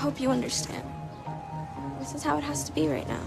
hope you understand. This is how it has to be right now.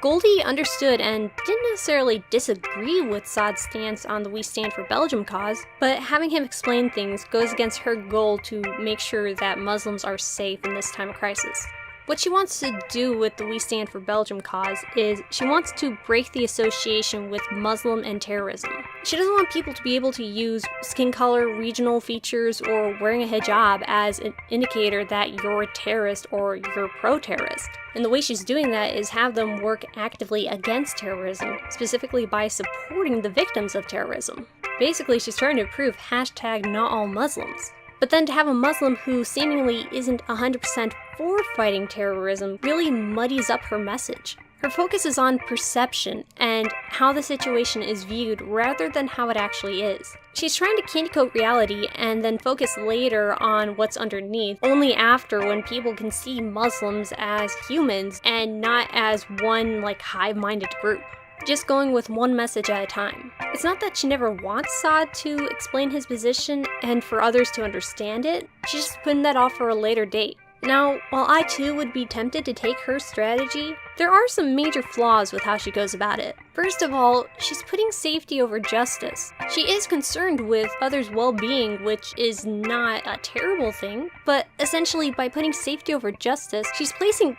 Goldie understood and didn't necessarily disagree with Saad's stance on the We Stand for Belgium cause, but having him explain things goes against her goal to make sure that Muslims are safe in this time of crisis. What she wants to do with the We Stand for Belgium cause is she wants to break the association with Muslim and terrorism. She doesn't want people to be able to use skin color, regional features, or wearing a hijab as an indicator that you're a terrorist or you're pro-terrorist. And the way she's doing that is have them work actively against terrorism, specifically by supporting the victims of terrorism. Basically, she's trying to prove #NotAllMuslims. But then to have a Muslim who seemingly isn't 100% for fighting terrorism really muddies up her message. Her focus is on perception and how the situation is viewed rather than how it actually is. She's trying to candy coat reality and then focus later on what's underneath, only after when people can see Muslims as humans and not as one hive-minded group. Just going with one message at a time. It's not that she never wants Saad to explain his position and for others to understand it, she's just putting that off for a later date. Now, while I too would be tempted to take her strategy, there are some major flaws with how she goes about it. First of all, she's putting safety over justice. She is concerned with others' well-being, which is not a terrible thing, but essentially by putting safety over justice, she's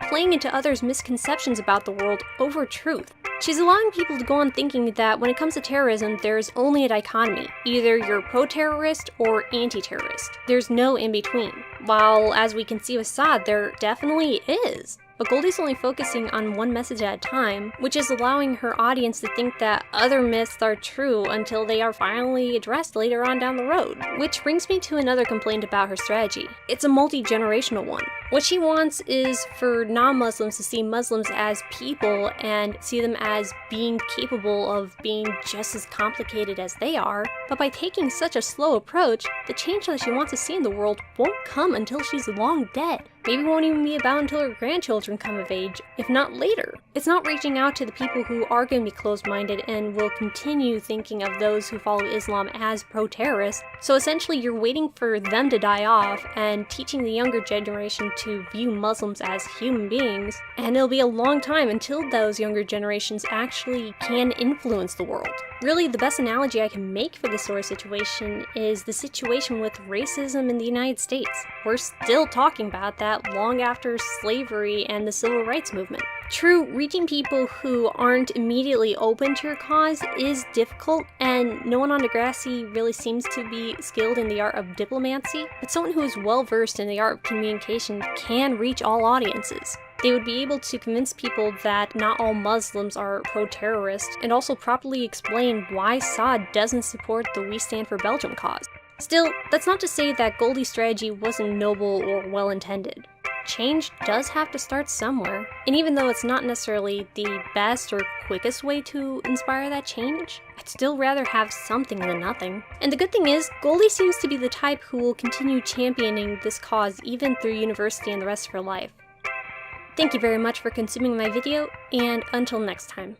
playing into others' misconceptions about the world over truth. She's allowing people to go on thinking that when it comes to terrorism, there's only a dichotomy. Either you're pro-terrorist or anti-terrorist. There's no in-between. While, as we can see with Saad, there definitely is. But Goldie's only focusing on one message at a time, which is allowing her audience to think that other myths are true until they are finally addressed later on down the road. Which brings me to another complaint about her strategy. It's a multi-generational one. What she wants is for non-Muslims to see Muslims as people and see them as being capable of being just as complicated as they are, but by taking such a slow approach, the change that she wants to see in the world won't come until she's long dead. Maybe it won't even be about until her grandchildren come of age, if not later. It's not reaching out to the people who are going to be closed-minded and will continue thinking of those who follow Islam as pro-terrorists. So essentially you're waiting for them to die off and teaching the younger generation to view Muslims as human beings, and it'll be a long time until those younger generations actually can influence the world. Really, the best analogy I can make for this sort of situation is the situation with racism in the United States. We're still talking about that long after slavery and the civil rights movement. True, reaching people who aren't immediately open to your cause is difficult, and no one on Degrassi really seems to be skilled in the art of diplomacy, but someone who is well versed in the art of communication can reach all audiences. They would be able to convince people that not all Muslims are pro-terrorist, and also properly explain why Saad doesn't support the We Stand for Belgium cause. Still, that's not to say that Goldie's strategy wasn't noble or well-intended. Change does have to start somewhere, and even though it's not necessarily the best or quickest way to inspire that change, I'd still rather have something than nothing. And the good thing is, Goldie seems to be the type who will continue championing this cause even through university and the rest of her life. Thank you very much for consuming my video, and until next time.